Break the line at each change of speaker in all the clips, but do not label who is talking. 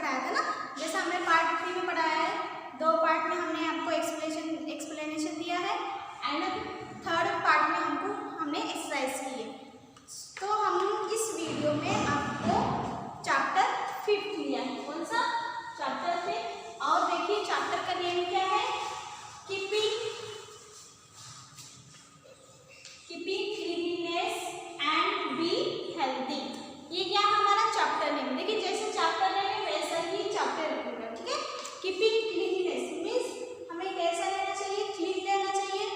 पढ़ाया था ना, जैसे हमने पार्ट 3 में पढ़ाया है, 2 पार्ट में हमने आपको एक्सप्लेनेशन दिया है एंड थर्ड पार्ट में हमने एक्सरसाइज की है। तो हम इस वीडियो में आपको चैप्टर 5 लिया है। कौन सा? चैप्टर 5। और देखिए चैप्टर का नेम क्या है? Keeping cleanliness and be healthy. ये क्या हमारा चैप्टर नेम। देखिए जैसे चैप्टर नेम है वैसा ही चैप्टर रखूंगा, ठीक है। कीपिंग क्लीनलीनेस मीन्स हमें कैसा रहना चाहिए? क्लीन रहना चाहिए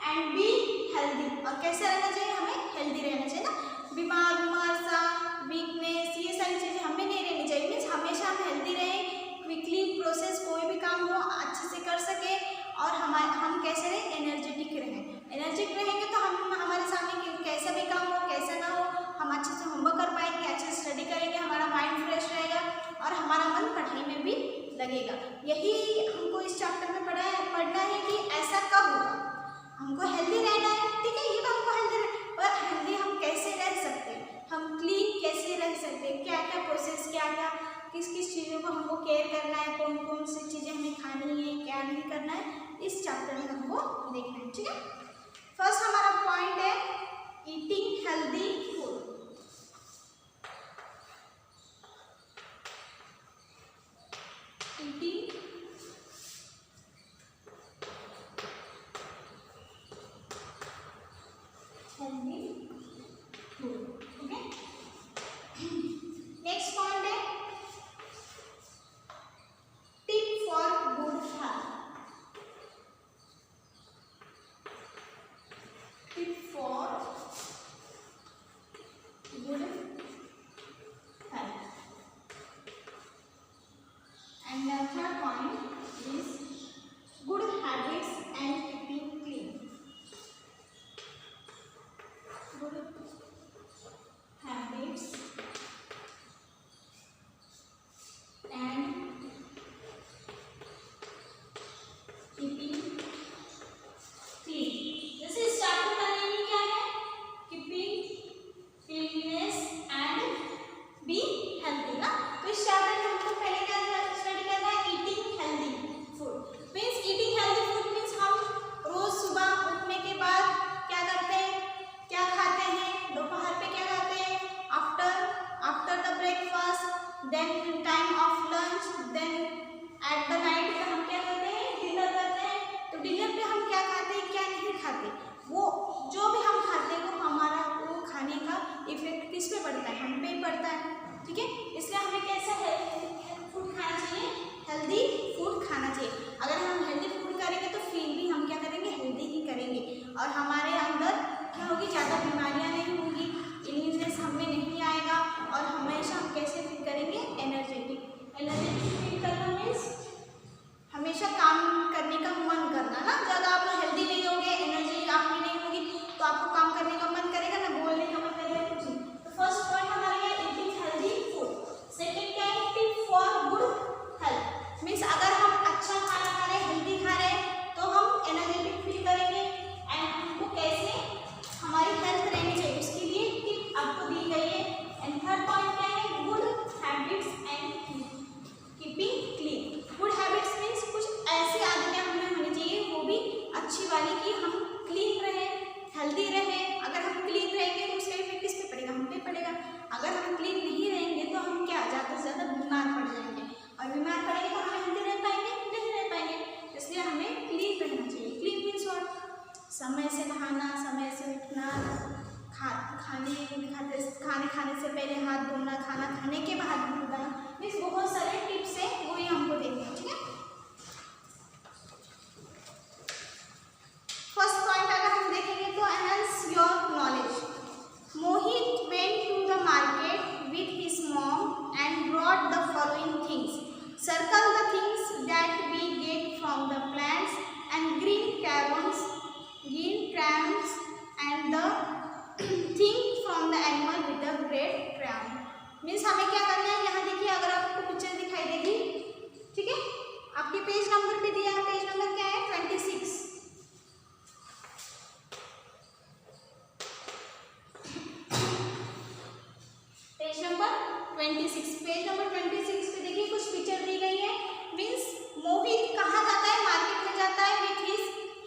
एंड बी हेल्दी। और कैसा रहना चाहिए? हमें हेल्दी रहना चाहिए ना। बीमार सा, वीकनेस, ये सारी चीजें हमें नहीं रहनी चाहिए। मीन्स हमेशा हम हेल्दी रहें, क्विकली प्रोसेस कोई भी काम हो अच्छे से कर सके और हम कैसे रहें? एनर्जेटिक रहें। एनर्जेटिक रहेंगे तो हम हमारे सामने कैसा भी काम हो कैसा ना हो हम अच्छे से होमवर्क कर पाएंगे, अच्छे से स्टडी करेंगे, हमारा माइंड फ्रेश रहेगा और हमारा मन पढ़ाई में भी लगेगा। यही हमको इस चैप्टर में पढ़ना है कि ऐसा कब होगा। हमको हेल्दी रहना है, ठीक है, ये तो हमको हेल्दी हम कैसे रह सकते हैं, हम क्लीन कैसे रह सकते हैं, क्या क्या प्रोसेस, क्या क्या किस किस चीज़ों को हमको केयर करना है, कौन कौन सी चीज़ें हमें खानी है, क्या नहीं करना है, इस चैप्टर में हमको देखना है, ठीक है। फर्स्ट हमारा पॉइंट है eating healthy food. Eating healthy food, okay. Next point है tip for good health. Tip for good health. And the third point is good habits and keeping clean. Good habits and keeping clean. जैसे इस chapter का name ही क्या है? Keeping cleanliness and be healthy ना। तो इस chapter में हमको पहले क्या स्टडी करना है? Eating healthy food. Means eating healthy food means हम रोज सुबह उठने के बाद क्या करते हैं, क्या खाते हैं, दोपहर पे क्या खाते हैं, after the breakfast, then time of lunch, then at the night पे हम क्या करते हैं? डिनर करते हैं। तो डिनर पे हम क्या खाते हैं, क्या नहीं खाते, वो जो भी हम खाते हैं वो हमारा वो खाने का इफेक्ट किस पे पड़ता है? हम पे ही पड़ता है, ठीक है। इसलिए हमें कैसा फूड खाना चाहिए? हेल्दी फूड खाना चाहिए। अगर हम हेल्दी फूड करेंगे तो फील भी हम क्या करेंगे? हेल्दी ही करेंगे और हमारे अंदर क्या होगी? ज़्यादा बीमारियाँ नहीं होंगी, इम्यूनिटी हमें नहीं आएगा और हमेशा हम कैसे फील करेंगे? एनर्जेटिक फील करना मीन्स हमेशा काम करने का मन करना ना। जब आप हेल्दी नहीं होंगे, एनर्जी आप में नहीं होगी तो आपको काम करने का मन करेगा ना, बोलने का मन करेगा, कुछ नहीं। तो फर्स्ट पॉइंट हमारा है ईटिंग हेल्दी फूड। सेकंड क्या है? Tip for good health. Means अगर हम अच्छा खाना खा रहे हैं, हेल्दी खा रहे हैं तो हम एनर्जेटिक फील करेंगे एंड हमको कैसे हमारी हेल्थ रहनी चाहिए उसके लिए टिप आपको दी गई है। एंड थर्ड पॉइंट क्या है? Good habits and keeping clean. Good habits means कुछ ऐसी आदतें हमें होनी चाहिए वो भी अच्छी वाली कि हम क्लीन रहें, हेल्दी रहें। अगर हम क्लीन रहेंगे तो उसका इफेक्ट किस पे पड़ेगा? हम पे पड़ेगा। अगर हम क्लीन नहीं रहेंगे तो हम क्या ज़्यादा से ज़्यादा बीमार पड़ जाएंगे और बीमार पड़ेंगे तो हम हेल्दी रह पाएंगे? नहीं रह पाएंगे। इसलिए हमें क्लीन रहना चाहिए। Clean means what? समय से नहाना, समय से उठना, खाने खाने से पहले हाथ धोना, खाना खाने के बाद धोना, मीन्स बहुत सारे टिप्स है वो ही हमको देखना है, ठीक है। फर्स्ट पॉइंट अगर हम देखेंगे तो enhance your knowledge. Mohit went to the market with his mom and brought the following things. Circle the things that we get from the plants and green crayons and the thing from the animal with the red crayon। Means हमें क्या करना है? यहाँ देखिए अगर आपको picture दिखाई देगी, ठीक है, आपके पेज नंबर पे दिया है। पेज नंबर क्या है? 26। पेज नंबर 26 पे देखिए कुछ पिक्चर दी गई है। मीन्स मोहित कहाँ जाता है, मार्केट में जाता है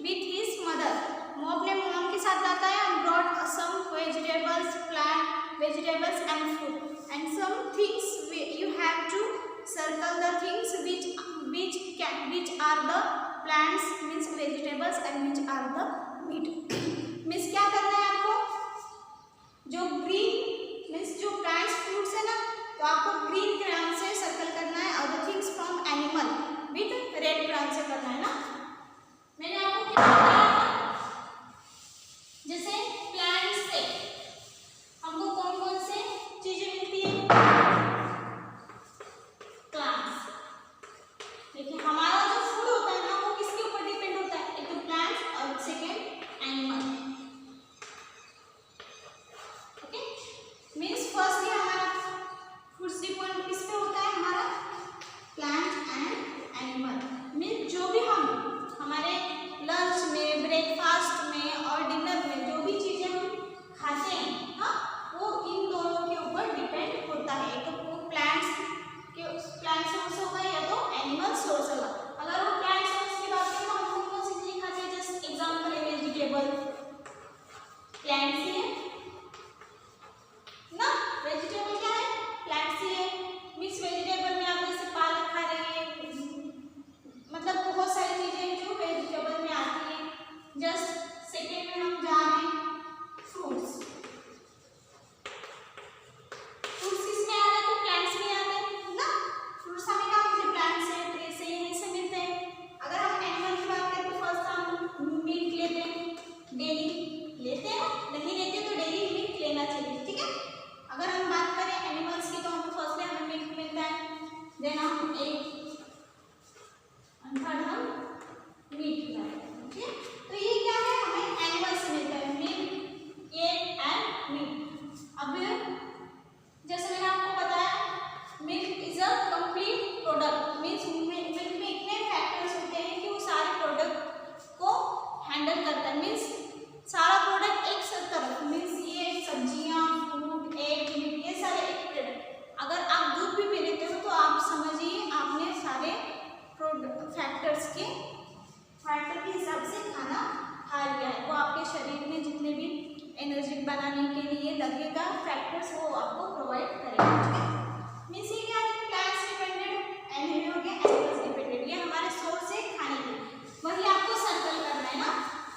with his mother। वो अपने मॉम के साथ जाता है and brought some vegetables and fruit and some things you have to circle the things which are the plants means vegetables and which are the meat। Means क्या करना है आपको, जो ग्रीन मीन्स जो प्लांट्स फ्रूट्स है ना, तो आपको ग्रीन क्राउन से सर्कल करना है और the things from animal with red crown से करना है ना। मैंने आपको क्या बताया था, जैसे प्लांट्स से हमको कौन कौन से चीजें मिलती है, प्लांट्स। देखिए हमारा जो फूड होता है ना वो किसके ऊपर डिपेंड होता है, एक तो प्लांट्स और second animal. Okay, means firstly हमारा फूड डिपेंड किस पे होता है, हमारा प्लांट एंड एनिमल। मीन्स जो भी हम हमारे लंच में, ब्रेकफास्ट में और डिनर में जो भी चीजें हम खाते हैं, हाँ, वो इन दोनों के ऊपर डिपेंड होता है। एक तो प्लांट सोर्स होगा या तो एनिमल सोर्स होगा। अगर वो प्लांट सोर्स की बात करें तो हम कौन सी चीजें खाते हैं, जस्ट एग्जांपल है वेजिटेबल, प्लांट से है ना, वेजिटेबल क्या है, प्लांट से है। मीन्स वेजिटेबल में आप जैसे पालक खा रहे हैं, मतलब बहुत सारी चीजें जो वेजिटेबल में आती हैं। जस्ट सेकेंड में हम जा रहे हैं फ्रूट्स। फ्रूट्स किसमें आते हैं, तो प्लांट्स में आते हैं ना। फ्रूट्स हमें कहाँ मिलते हैं, प्लांट से, ट्री से, यहीं से मिलते हैं। अगर हम एनिमल की बात करें तो फर्स्ट हम मीट लेते हैं, डेली लेते हैं, नहीं लेते तो डेली मीट लेना चाहिए, ठीक है। अगर हम बात करें एनिमल्स की तो हम फर्स्टली हमें मिल्क मिलता है, देन हम एग, थर्ड हम मीट खाते हैं, ठीक है। तो ये क्या है, हमें एनिमल से मिलता है, मिल्क, एग एंड मीट। अब जैसे मैंने आपको बताया, milk is a complete product. Means milk में इतने फैक्टर्स होते हैं कि वो सारे प्रोडक्ट को हैंडल करता है। मीन्स सारा प्रोडक्ट एक तरफ, मीन्स ये सब्जियां, फ्रूट, एग, मीट, ये सारे एक प्रोडक्ट। अगर आप दूध भी पी लेते हो तो आप समझिए आपने सारे फैक्टर के हिसाब से खाना खा लिया है। वो आपके शरीर में जितने भी एनर्जी बनाने के लिए लगेगा फैक्टर्स वो आपको प्रोवाइड करेगा, ठीक है। मीन्स ये क्या है, प्लांट्स डिपेंडेंट एंड ये हो गया एनिमल्स डिपेंडेंट। ये हमारे सोर्स से खाने के, वही आपको सर्कल करना है ना,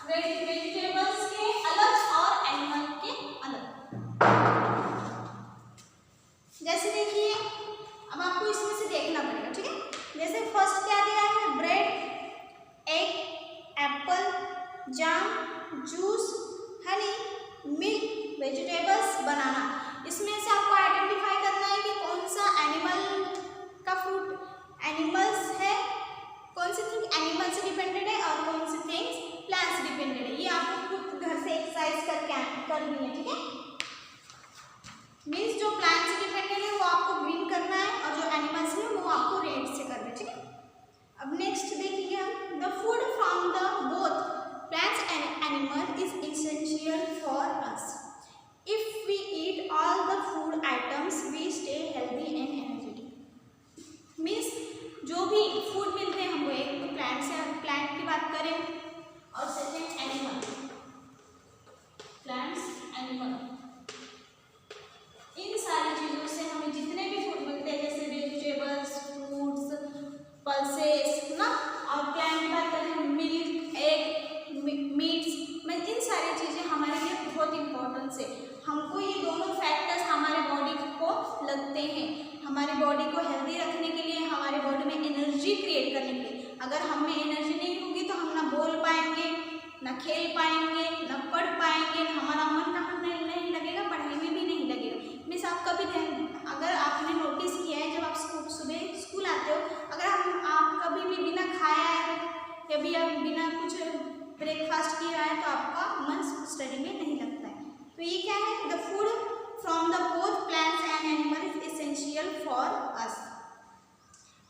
वेजिटेबल्स के अलग और एनिमल के अलग। जैसे देखिए अब आपको इसमें से देखना पड़ेगा, ठीक है। जैसे फर्स्ट क्या दिया है, ब्रेड, एग, एप्पल, जाम, जूस, हनी, मिल्क, वेजिटेबल्स, बनाना। इसमें से आपको आइडेंटिफाई करना है कि कौन सा एनिमल का फ्रूट एनिमल्स है, कौन सी थिंग एनिमल से डिपेंडेड है और कौन सी थिंग्स प्लांट्स से डिपेंडेड है। ये आपको खुद घर से एक्सरसाइज करनी है, ठीक है। मीन्स जो प्लांट से डिपेंडेड है वो आपको ग्रीन करना है और जो एनिमल्स है वो आपको रेड से करना है, ठीक है। अब नेक्स्ट देखिए हम, the food from the both plants and animal is essential for us. If we eat all the food items we stay healthy and energetic. Means जो भी फूड मिलते हैं हमको, एक तो प्लांट की बात करें और सेकेंड एनिमल, प्लांट्स, एनिमल, इन सारी चीज़ों से हमें जितने भी फूड मिलते हैं जैसे वेजिटेबल्स, फ्रूट्स, पल्सेस ना, और प्लांट की बात करें मिल्क, एग, मीट्स, में इन सारी चीज़ें हमारे लिए बहुत इंपॉर्टेंस है। हमको ये दोनों फैक्टर्स हमारे बॉडी को लगते हैं, हमारे बॉडी को हेल्दी रखने के लिए, हमारे बॉडी में एनर्जी क्रिएट करने के लिए। अगर हम में एनर्जी नहीं होगी तो हम ना बोल पाएंगे, ना खेल पाएंगे, ना पढ़ पाएंगे, हमारा मन कहाँ नहीं लगेगा, पढ़ाई में भी नहीं लगेगा। मीन्स आप कभी अगर आपने नोटिस किया है जब आप सुबह स्कूल आते हो, अगर आप कभी भी बिना खाया है या भी आप बिना कुछ ब्रेकफास्ट किया है तो आपका मन स्टडी में नहीं लगता है। तो ये क्या है, the food from the both plants and animal is essential for us.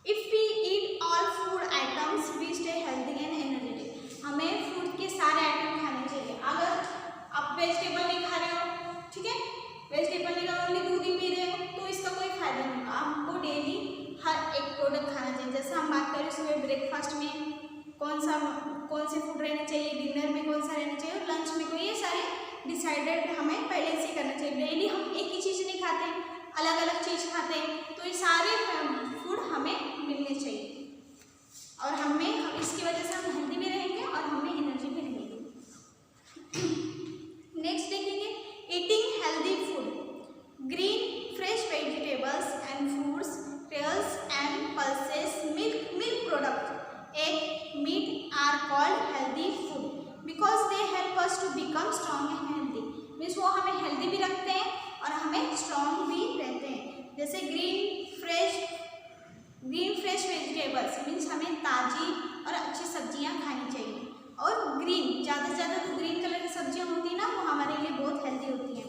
If we eat all food items we stay healthy and energetic. हमें फूड के सारे आइटम खाने चाहिए। अगर आप वेजिटेबल नहीं डिसाइडेड हमें पहले से करना चाहिए। डेली हम एक ही चीज़ नहीं खाते, अलग अलग चीज़ खाते हैं, तो ये सारे फूड हमें मिलने चाहिए और हमें इसकी वजह से हम हेल्दी भी रहेंगे और हमें एनर्जी भी रहेगी। नेक्स्ट देखेंगे eating healthy food, green fresh vegetables and fruits, cereals and pulses, milk products, egg, meat are called healthy food because they help us to become strong and healthy. Means वो हमें healthy भी रखते हैं और हमें strong भी रहते हैं। जैसे ग्रीन फ्रेश वेजिटेबल्स मीन्स हमें ताज़ी और अच्छी सब्जियां खानी चाहिए, और ग्रीन ज़्यादा से ज़्यादा तो ग्रीन कलर की सब्जियां होती हैं ना, वो हमारे लिए बहुत हेल्दी होती हैं।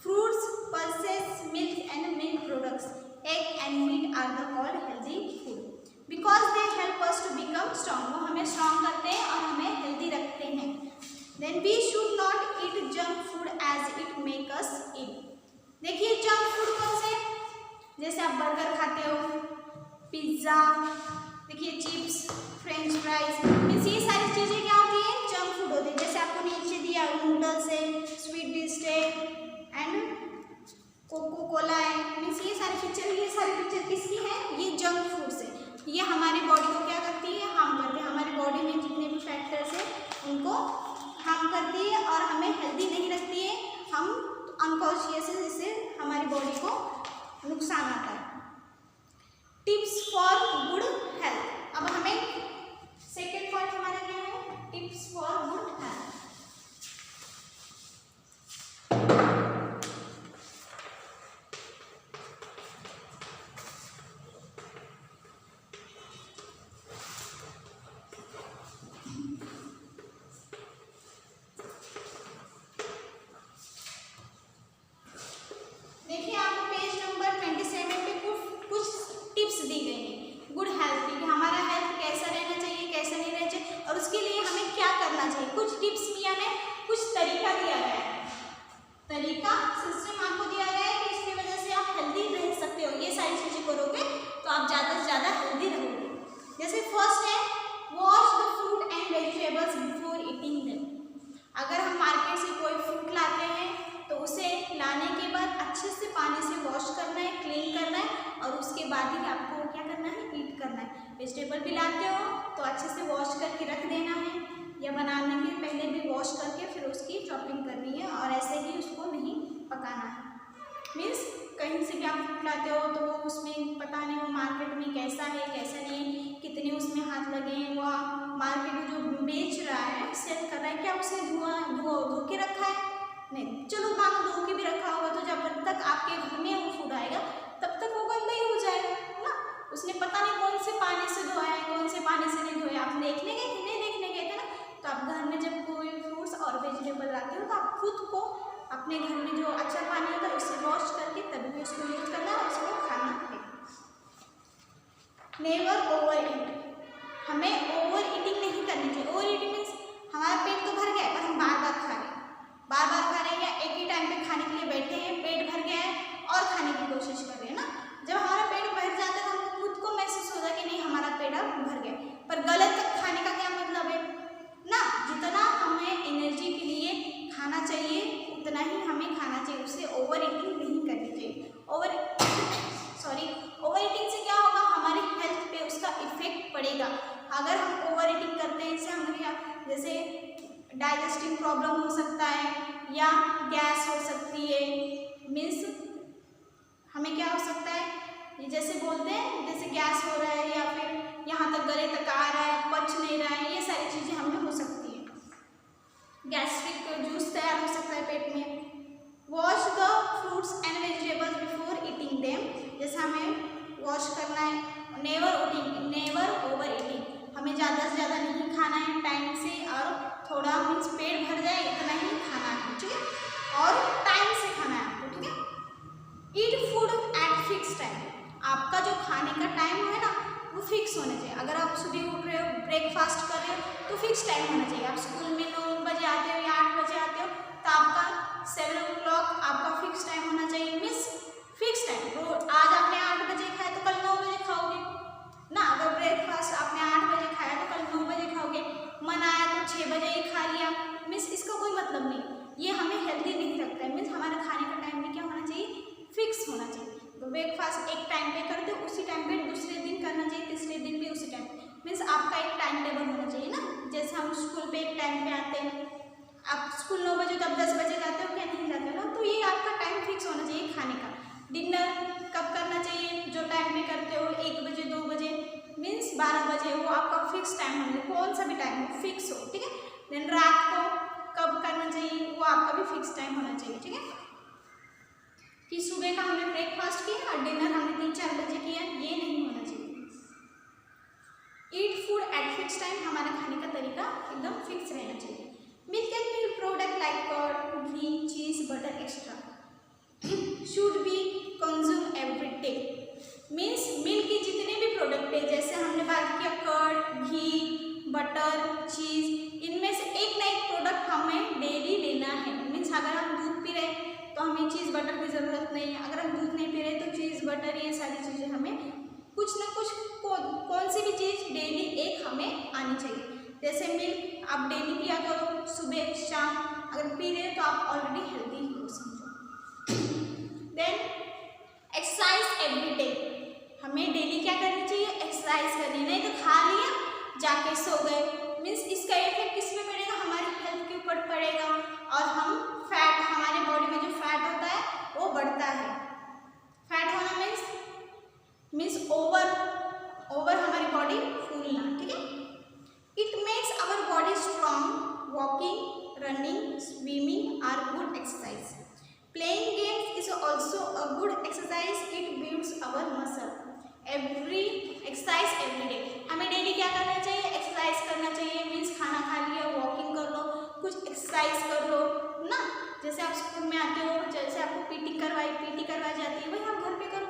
Fruits, pulses, milk and milk products, egg and meat are the called healthy food because they help us to become strong. वो हमें strong करते हैं और हमें healthy रखते हैं। Then we should not eat junk food as it make us ill. देखिए junk food कौन से, जैसे आप बर्गर खाते हो, पिज्ज़ा, देखिए चिप्स, फ्रेंच फ्राइज, मीन्स ये सारी चीज़ें क्या होती हैं, जंक फूड होती है। जैसे आपको नीचे दिया नूडल्स है, स्वीट डिश है एंड कोको कोला है, मीन्स ये सारी पिक्चर किसकी है, ये जंक फूड्स है। ये हमारी बॉडी को क्या करती है, हार्म करती है। हमारी बॉडी में जितने भी फैक्टर्स हैं उनको हार्म करती है और हमें हेल्दी नहीं रखती है। हम अनकॉन्शियस है, जिससे हमारी बॉडी को नुकसान आता है। टिप्स फॉर गुड हेल्थ, अब हमें सेकेंड पॉइंट हमारा क्या है, टिप्स फॉर गुड हेल्थ। तरीका सिस्टम आपको दिया गया है कि इसकी वजह से आप हेल्दी रह सकते हो। ये सारी चीज़ें करोगे तो आप ज़्यादा से ज़्यादा हेल्दी रहोगे। जैसे फर्स्ट है wash the fruit and vegetables before eating them. अगर हम मार्केट से कोई फ्रूट लाते हैं तो उसे लाने के बाद अच्छे से पानी से वॉश करना है, क्लीन करना है और उसके बाद ही आपको क्या करना है, ईट करना है। वेजिटेबल भी लाते हो तो अच्छे से वॉश करके रख देना है, या बनाने के पहले भी वॉश करके फिर उसकी चॉपिंग करनी है और ऐसे ही उसको नहीं पकाना है। मीन्स कहीं से भी आप फ्रूट लाते हो तो वो उसमें पता नहीं वो मार्केट में कैसा है कैसा नहीं है, कितने उसमें हाथ लगे हैं, वो मार्केट में जो बेच रहा है सेल कर रहा है, क्या उसने धो के रखा है, नहीं। चलो मानो धो के भी रखा होगा तो जब तक आपके घर में वो फूड आएगा तब तक वो गंदा ही हो जाएगा ना। उसने पता नहीं कौन से पानी से धोया है, कौन से पानी से नहीं धोया। आप देखने गए थे, नहीं देखने गए थे ना, तो आप घर में जब कोई फ्रूट्स और वेजिटेबल लाते हो तो आप खुद को अपने घर में जो अच्छा पानी होता है उससे वॉश करके तभी भी उसको यूज करना है, उसको खाना है। नेवर ओवर ईट, हमें ओवर ईटिंग नहीं करनी चाहिए। ओवर ईटिंग मीन्स हमारा पेट तो भर गया है पर हम बार बार खा रहे हैं या एक ही टाइम पे खाने के लिए बैठे हैं, पेट भर गया है और खाने की कोशिश कर रहे हैं ना। जब हमारा पेट भर जाता है तो हमको खुद को महसूस होता है कि नहीं हमारा पेट अब भर गया, पर गलत खाने का क्या मतलब है ना। जितना हमें एनर्जी के लिए खाना चाहिए उतना ही हमें खाना चाहिए, उससे ओवर ईटिंग नहीं करनी चाहिए। ओवर ईटिंग से क्या होगा, हमारी हेल्थ पे उसका इफेक्ट पड़ेगा। अगर हम ओवर ईटिंग करते हैं इससे हमें जैसे डाइजेस्टिव प्रॉब्लम हो सकता है या गैस हो सकती है। मीन्स हमें क्या हो सकता है, ये जैसे बोलते हैं जैसे गैस हो रहा है या फिर यहाँ तक गले तक आ रहा है, पच नहीं रहा है, ये सारी चीज़ें हमें हो सकती है। गैस्ट्रिक जूस तैयार हो सकता है पेट में। Wash the fruits and vegetables before eating them, जैसे हमें वॉश करना है। नेवर ओवर ईटिंग, हमें ज़्यादा से ज़्यादा नहीं खाना है, टाइम से और थोड़ा मीन्स पेट भर जाए इतना ही खाना है, ठीक है, और टाइम से खाना है आपको, ठीक है। ईट फूड एट फिक्स टाइम, आपका जो खाने का टाइम है ना वो फिक्स होना चाहिए। अगर आप सुबह उठ रहे हो, ब्रेकफास्ट कर रहे हो तो फिक्स टाइम होना चाहिए। आप स्कूल में 9 बजे आते हो या 8 बजे आते हो तो आपका 7 o'clock आपका फिक्स टाइम होना चाहिए। मीन्स फिक्स टाइम, तो आज आपने 8 बजे खाया तो कल 9 बजे खाओगे ना। अगर ब्रेकफास्ट आपने 8 बजे खाया तो कल 9 बजे खाओगे। मन आया तो 6 बजे ही खा लिया, मीन्स इसका कोई मतलब नहीं। ये हमें हेल्दी नहीं खाने का टाइम भी क्या होना चाहिए, फिक्स होना चाहिए। ब्रेकफास्ट एक टाइम पे करते हो, उसी टाइम पे दूसरे दिन करना चाहिए, तीसरे दिन भी उसी टाइम, मीन्स आपका एक टाइम टेबल होना चाहिए ना। जैसे हम स्कूल पे एक टाइम पे आते हैं, आप स्कूल 9 बजे तो आप 10 बजे जाते हो क्या, नहीं जाते हो, तो ये आपका टाइम फिक्स होना चाहिए खाने का। डिनर कब करना चाहिए, जो टाइम पे करते हो 1 बजे 2 बजे मीन्स 12 बजे, वो आपका फिक्स टाइम होना चाहिए, कौन सा भी टाइम हो फिक्स हो, ठीक है। देन रात को कब करना चाहिए, वो आपका भी फिक्स टाइम होना चाहिए, ठीक है। कि सुबह का हमने ब्रेकफास्ट किया और डिनर हमने 3-4 बजे किया, ये नहीं होना चाहिए। Eat food at fix time, हमारा खाने का तरीका एकदम फिक्स रहना चाहिए। Milk and milk product like curd, ghee, cheese, butter extra should be consume every day, means milk के जितने भी प्रोडक्ट है, जैसे हमने बात किया कर्ड, घी, बटर, चीज, इनमें से एक ना एक प्रोडक्ट हमें डेली लेना है। मीन्स अगर हम दूध पी रहे तो हमें चीज़ बटर की ज़रूरत नहीं है, अगर हम दूध नहीं पी रहे तो चीज़ बटर ये सारी चीज़ें हमें कुछ ना कुछ कौन सी भी चीज़ डेली एक हमें आनी चाहिए। जैसे मिल्क आप डेली पिया करो, सुबह शाम अगर पी रहे हो तो आप ऑलरेडी हेल्दी हो समझो। देन एक्सरसाइज एवरी डे, हमें डेली क्या करनी चाहिए, एक्सरसाइज करनी, नहीं तो खा लिया जाके सो गए, मीन्स इसका इफेक्ट किस पे पड़ेगा, हमारी हेल्थ के ऊपर पड़ेगा और हम फैट, हमारे बॉडी में जो फैट होता है वो बढ़ता है। फैट होना मीन्स ओवर हमारी बॉडी फूलना, ठीक है। It makes our body strong, walking, running, swimming are good exercise. Playing games is also a good exercise, it builds our muscle. Every exercise every day, हमें डेली क्या करना चाहिए, exercise करना चाहिए, मीन्स खाना खा लिया वॉकिंग कर लो, कुछ एक्सरसाइज कर लो ना। जैसे आप स्कूल में आते हो, जैसे आपको पीटी करवाई जाती है, वही आप घर पे करो,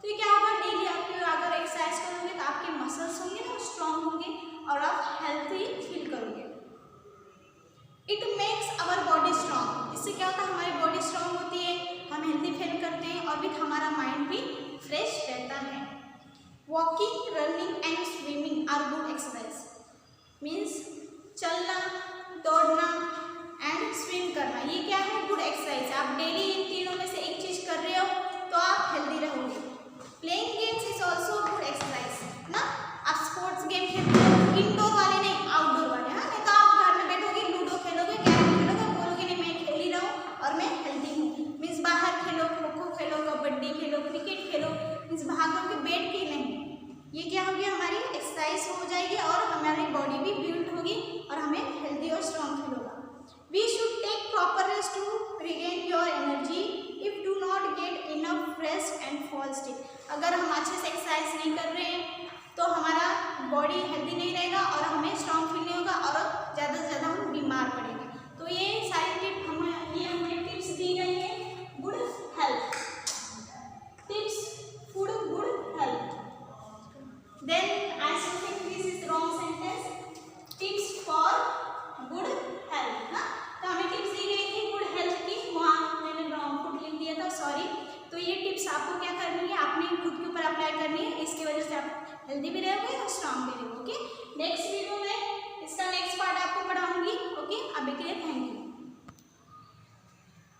तो ये क्या होगा, डेली आपके अगर एक्सरसाइज करोगे तो आपके मसल्स होंगे ना स्ट्रॉन्ग होंगे और आप हेल्थी फील करोगे। It makes our body strong, इससे क्या होता है, हमारी बॉडी स्ट्रॉन्ग होती है, हम हेल्थी फील करते हैं और भी हमारा माइंड भी फ्रेश रहता है। Walking, running and swimming are good exercise, means चलना, दौड़ना एंड स्विम करना, ये क्या है, गुड एक्सरसाइज। आप डेली इन तीनों में से एक चीज कर रहे हो तो आप हेल्दी रहोगे। Playing games is also good exercise ना, आप स्पोर्ट्स गेम खेलते हो, इंडोर वाले नहीं आउटडोर वाले, हाँ, नहीं तो आप घर में बैठोगे लूडो खेलोगे, कैरम खेलोगे, बोलोगे नहीं मैं खेल ही रहा हूँ और मैं हेल्दी हूँ, मीन्स बाहर खेलो, खो खो खेलो, कबड्डी खेलो, क्रिकेट खेलो, मीन्स भागो के बैठ के नहीं, ये क्या होगी, हमारी एक्सरसाइज हो जाएगी और हमारी बॉडी भी बिल्ड होगी और हमें हेल्दी और स्ट्रॉन्ग फील होगा। We should take proper rest to regain your energy, if do not get enough rest and fall sick. अगर हम अच्छे से एक्सरसाइज नहीं कर रहे हैं तो हमारा बॉडी हेल्दी नहीं रहेगा और हमें स्ट्रॉन्ग फील नहीं होगा और ज़्यादा से ज़्यादा हम बीमार पड़ेंगे। तो ये सारी टिप हमें टिप्स दी गई है good health, tips food good health. Then I still think this is wrong sentence. Tips for good health, ना, तो हमें टिप्स दी गई थी गुड हेल्थ की, वहाँ मैंने रॉन्ग फूड लिख दिया था, सॉरी। तो ये टिप्स आपको क्या करनी है, आपने खुद के ऊपर अप्लाई करनी है, इसकी वजह से आप हेल्दी भी रहोगे और स्ट्रॉन्ग भी रहोगे। ओके, नेक्स्ट वीडियो में इसका नेक्स्ट पार्ट आपको पढ़ाऊंगी। ओके, अभी के लिए थैंक यू।